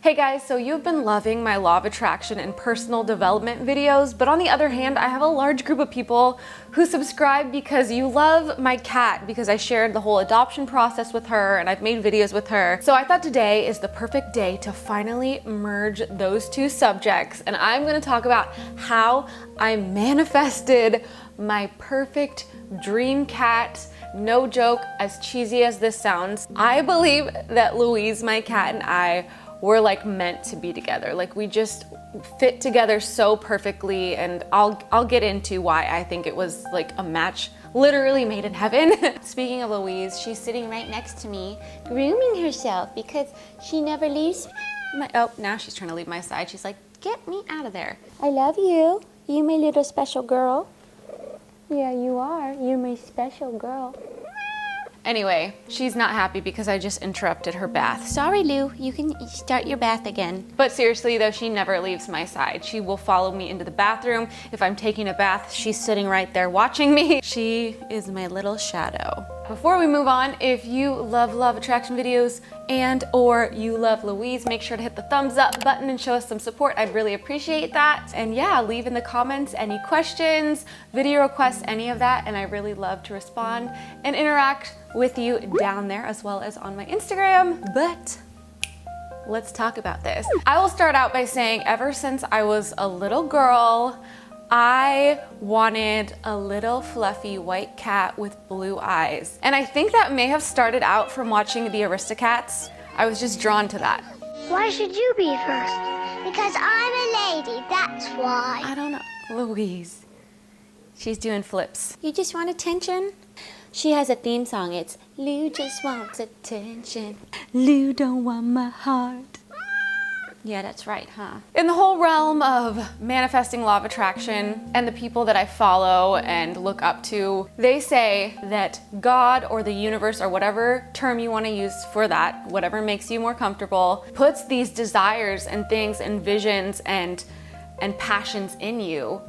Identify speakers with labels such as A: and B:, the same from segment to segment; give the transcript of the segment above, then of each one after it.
A: Hey guys, so you've been loving my law of attraction and personal development videos, but on the other hand, I have a large group of people who subscribe because you love my cat, because I shared the whole adoption process with her and I've made videos with her. So I thought today is the perfect day to finally merge those two subjects, and I'm gonna talk about how I manifested my perfect dream cat. No joke, as cheesy as this sounds, I believe that Louise, my cat, and I were like meant to be together. Like we just fit together so perfectly, and I'll get into why I think it was like a match literally made in heaven. Speaking of Louise, she's sitting right next to me, grooming herself because she never leaves my, oh, now she's trying to leave my side. She's like, get me out of there.
B: I love you. You my little special girl. Yeah, you are. You're my special girl.
A: Anyway, she's not happy because I just interrupted her bath.
B: Sorry, Lou. You can start your bath again.
A: But seriously though, she never leaves my side. She will follow me into the bathroom. If I'm taking a bath, she's sitting right there watching me. She is my little shadow. Before we move on, if you love law of attraction videos and or you love Louise, make sure to hit the thumbs up button and show us some support. I'd really appreciate that. And yeah, leave in the comments any questions, video requests, any of that, and I really love to respond and interact with you down there as well as on my Instagram. But let's talk about this. I will start out by saying ever since I was a little girl, I wanted a little fluffy white cat with blue eyes. And I think that may have started out from watching the Aristocats. I was just drawn to that.
C: Why should you be first? Because I'm a lady, that's why.
A: I don't know. Louise. She's doing flips.
B: You just want attention? She has a theme song. It's Lou just wants attention. Lou don't want my heart.
A: Yeah, that's right, huh? In the whole realm of manifesting law of attraction and the people that I follow and look up to, they say that God or the universe or whatever term you want to use for that, whatever makes you more comfortable, puts these desires and things and visions and passions in you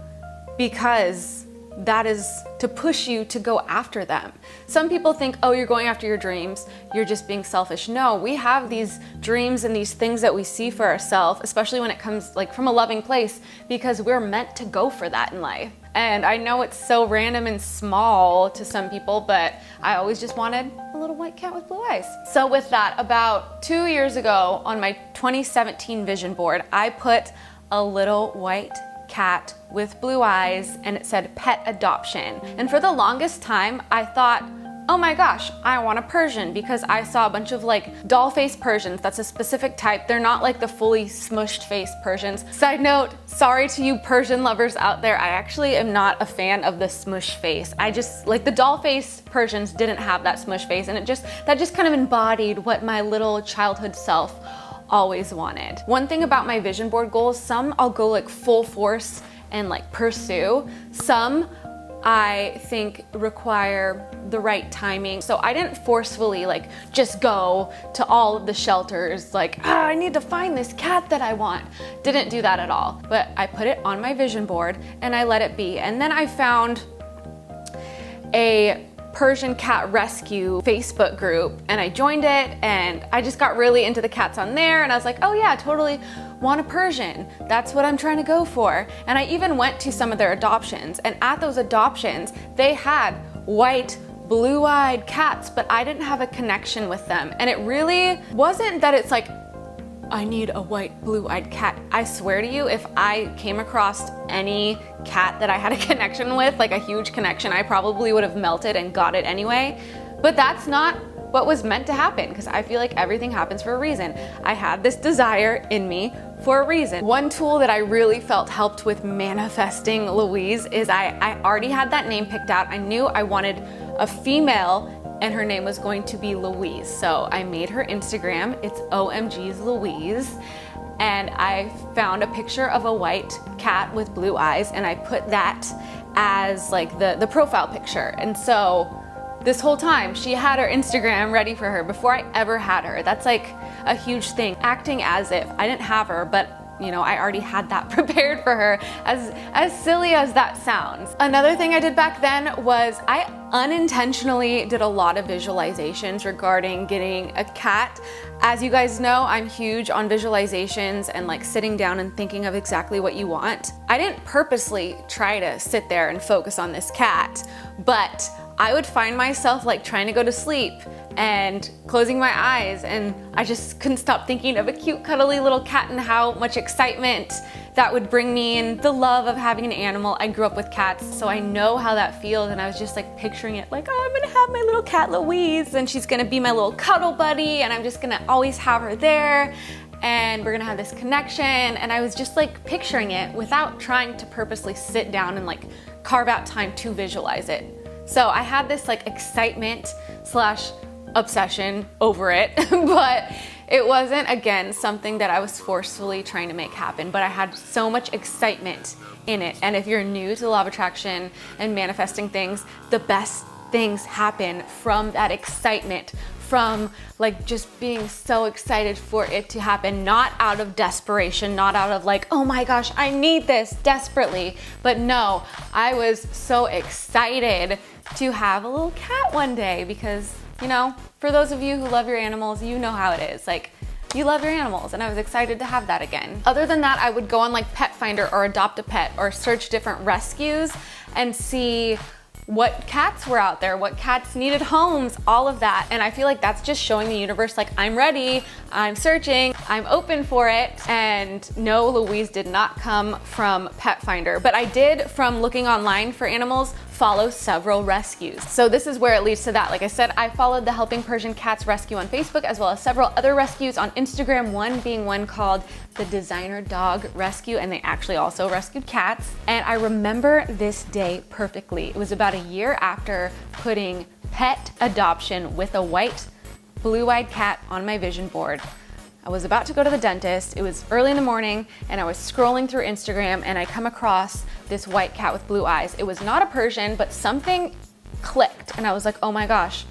A: because that is to push you to go after them. Some people think, oh, you're going after your dreams, you're just being selfish. No, we have these dreams and these things that we see for ourselves, especially when it comes like from a loving place, because we're meant to go for that in life. And I know it's so random and small to some people, but I always just wanted a little white cat with blue eyes. So with that, about 2 years ago on my 2017 vision board, I put a little white cat with blue eyes and it said pet adoption. And for the longest time I thought, oh my gosh, I want a Persian, because I saw a bunch of like doll face Persians. That's a specific type. They're not like the fully smushed face Persians. Side note, sorry to you Persian lovers out there, I actually am not a fan of the smush face. I just like the doll face Persians didn't have that smush face, and that just kind of embodied what my little childhood self always wanted. One thing about my vision board goals, some I'll go like full force and like pursue. Some I think require the right timing. So I didn't forcefully like just go to all of the shelters like, I need to find this cat that I want. Didn't do that at all. But I put it on my vision board and I let it be. And then I found a Persian cat rescue Facebook group and I joined it, and I just got really into the cats on there, and I was like, oh yeah, totally want a Persian. That's what I'm trying to go for. And I even went to some of their adoptions, and at those adoptions they had white blue-eyed cats, but I didn't have a connection with them. And it really wasn't that it's like I need a white blue-eyed cat. I swear to you, if I came across any cat that I had a connection with, like a huge connection, I probably would have melted and got it anyway. But that's not what was meant to happen, because I feel like everything happens for a reason. I had this desire in me for a reason. One tool that I really felt helped with manifesting Louise is I already had that name picked out. I knew I wanted a female and her name was going to be Louise. So I made her Instagram, it's OMG's Louise, and I found a picture of a white cat with blue eyes, and I put that as like the profile picture. And so this whole time she had her Instagram ready for her before I ever had her. That's like a huge thing, acting as if I didn't have her, but you know, I already had that prepared for her, as silly as that sounds. Another thing I did back then was I unintentionally did a lot of visualizations regarding getting a cat. As you guys know, I'm huge on visualizations and like sitting down and thinking of exactly what you want. I didn't purposely try to sit there and focus on this cat, but I would find myself like trying to go to sleep and closing my eyes, and I just couldn't stop thinking of a cute cuddly little cat and how much excitement that would bring me, and the love of having an animal. I grew up with cats, so I know how that feels, and I was just like picturing it like, oh, I'm gonna have my little Cat Louise and she's gonna be my little cuddle buddy and I'm just gonna always have her there and we're gonna have this connection. And I was just like picturing it without trying to purposely sit down and like carve out time to visualize it. So I had this like excitement slash obsession over it, but it wasn't, again, something that I was forcefully trying to make happen, but I had so much excitement in it. And if you're new to law of attraction and manifesting things, the best things happen from that excitement, from like just being so excited for it to happen, not out of desperation, not out of like, oh my gosh, I need this desperately, but no, I was so excited to have a little cat one day because, you know, for those of you who love your animals, you know how it is. Like, you love your animals, and I was excited to have that again. Other than that, I would go on like Pet Finder or Adopt a Pet or search different rescues and see what cats were out there, what cats needed homes, all of that. And I feel like that's just showing the universe like, I'm ready, I'm searching, I'm open for it. And no, Louise did not come from Pet Finder, but I did, from looking online for animals, follow several rescues. So this is where it leads to that. Like I said, I followed the Helping Persian Cats Rescue on Facebook, as well as several other rescues on Instagram, one being one called the Designer Dog Rescue, and they actually also rescued cats. And I remember this day perfectly. It was about a year after putting pet adoption with a white, blue-eyed cat on my vision board. I was about to go to the dentist. It was early in the morning and I was scrolling through Instagram and I come across this white cat with blue eyes. It was not a Persian, but something clicked and I was like, oh my gosh,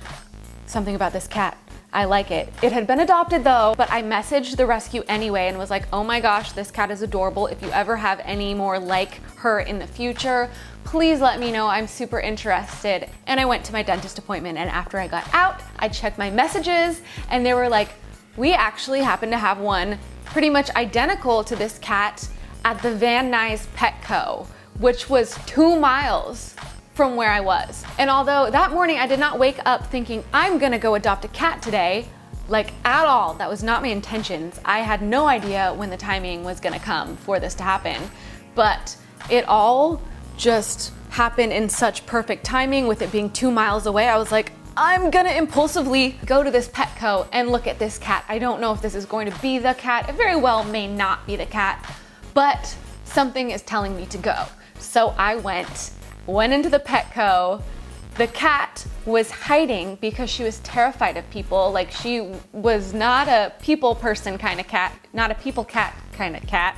A: something about this cat. I like it. It had been adopted though, but I messaged the rescue anyway and was like, oh my gosh, this cat is adorable. If you ever have any more like her in the future, please let me know. I'm super interested. And I went to my dentist appointment, and after I got out, I checked my messages and they were like, we actually happen to have one pretty much identical to this cat at the Van Nuys Petco, which was 2 miles from where I was. And although that morning I did not wake up thinking I'm gonna go adopt a cat today, like at all, that was not my intentions. I had no idea when the timing was gonna come for this to happen, but it all just happened in such perfect timing with it being 2 miles away. I was like, I'm gonna impulsively go to this Petco and look at this cat. I don't know if this is going to be the cat. It very well may not be the cat, but something is telling me to go. So I went into the Petco. The cat was hiding because she was terrified of people. Like, she was not a people person kind of cat, not a people cat kind of cat,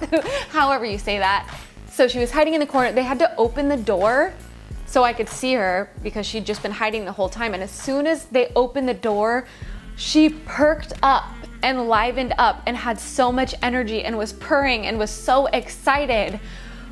A: however you say that. So she was hiding in the corner. They had to open the door so I could see her because she'd just been hiding the whole time. And as soon as they opened the door, she perked up and livened up and had so much energy and was purring and was so excited,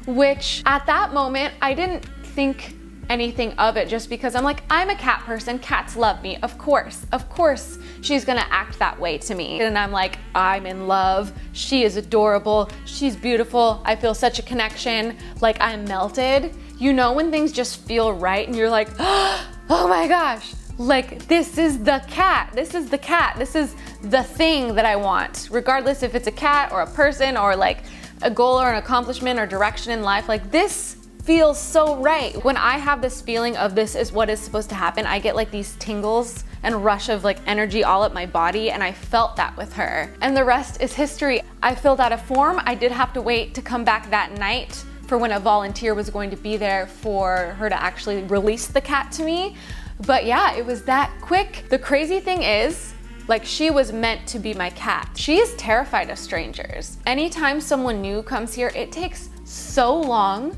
A: which at that moment, I didn't think anything of it just because I'm like, I'm a cat person, cats love me. Of course she's gonna act that way to me. And I'm like, I'm in love. She is adorable. She's beautiful. I feel such a connection. Like, I'm melted. You know when things just feel right and you're like, oh my gosh, like this is the cat. This is the cat. This is the thing that I want, regardless if it's a cat or a person or like a goal or an accomplishment or direction in life. Like, this feels so right. When I have this feeling of this is what is supposed to happen, I get like these tingles and rush of like energy all up my body, and I felt that with her. And the rest is history. I filled out a form. I did have to wait to come back that night for when a volunteer was going to be there for her to actually release the cat to me. But yeah, it was that quick. The crazy thing is, like, she was meant to be my cat. She is terrified of strangers. Anytime someone new comes here, it takes so long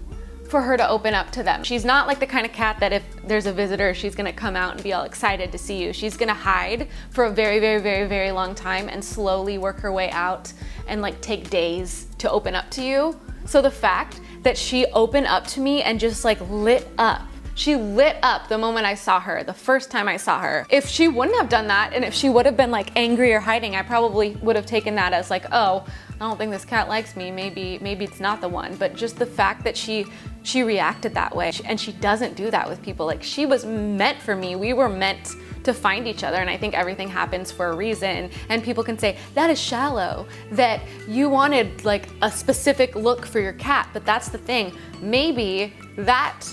A: for her to open up to them. She's not like the kind of cat that if there's a visitor, she's gonna come out and be all excited to see you. She's gonna hide for a very, very, very, very long time and slowly work her way out and like take days to open up to you. So the fact that she opened up to me and just like lit up. She lit up the moment I saw her, the first time I saw her. If she wouldn't have done that, and if she would have been like angry or hiding, I probably would have taken that as like, oh, I don't think this cat likes me, maybe it's not the one. But just the fact that she reacted that way, and she doesn't do that with people. Like, she was meant for me. We were meant to find each other, and I think everything happens for a reason. And people can say, that is shallow, that you wanted like a specific look for your cat, but that's the thing. Maybe that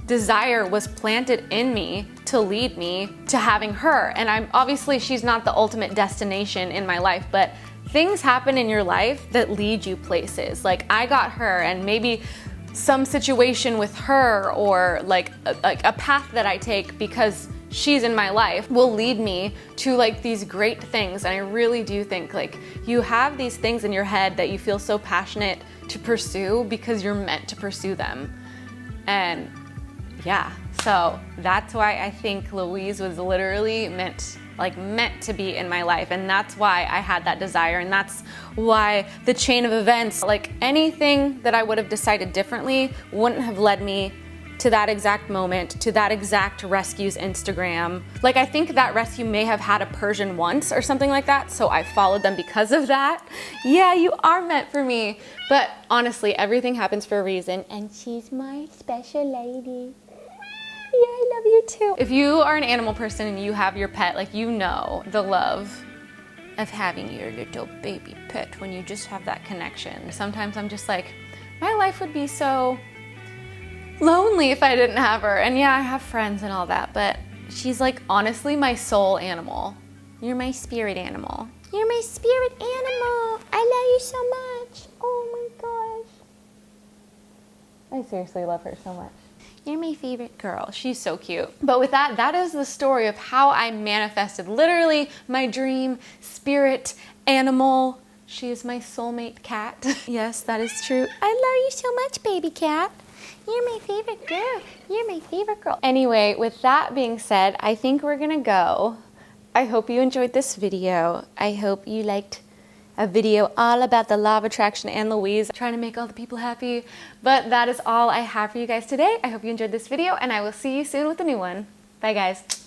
A: desire was planted in me to lead me to having her. And I'm obviously, she's not the ultimate destination in my life, but things happen in your life that lead you places. Like, I got her, and maybe some situation with her, or like a path that I take because she's in my life, will lead me to like these great things. And I really do think like you have these things in your head that you feel so passionate to pursue because you're meant to pursue them. And yeah, so that's why I think Louise was literally meant to be in my life. And that's why I had that desire. And that's why the chain of events, like anything that I would have decided differently, wouldn't have led me to that exact moment, to that exact rescue's Instagram. Like, I think that rescue may have had a Persian once or something like that, so I followed them because of that. Yeah, you are meant for me. But honestly, everything happens for a reason, and she's my special lady. Yeah, I love you too. If you are an animal person and you have your pet, like, you know the love of having your little baby pet when you just have that connection. Sometimes I'm just like, my life would be so lonely if I didn't have her. And yeah, I have friends and all that, but she's like honestly my soul animal. You're my spirit animal. You're my spirit animal. I love you so much. Oh my gosh. I seriously love her so much. You're my favorite girl. She's so cute. But with that, that is the story of how I manifested literally my dream spirit animal. She is my soulmate cat. Yes, that is true. I love you so much, baby cat. You're my favorite girl. You're my favorite girl. Anyway, with that being said, I think we're gonna go. I hope you enjoyed this video. I hope you liked a video all about the law of attraction and Louise, trying to make all the people happy. But that is all I have for you guys today. I hope you enjoyed this video, and I will see you soon with a new one. Bye, guys.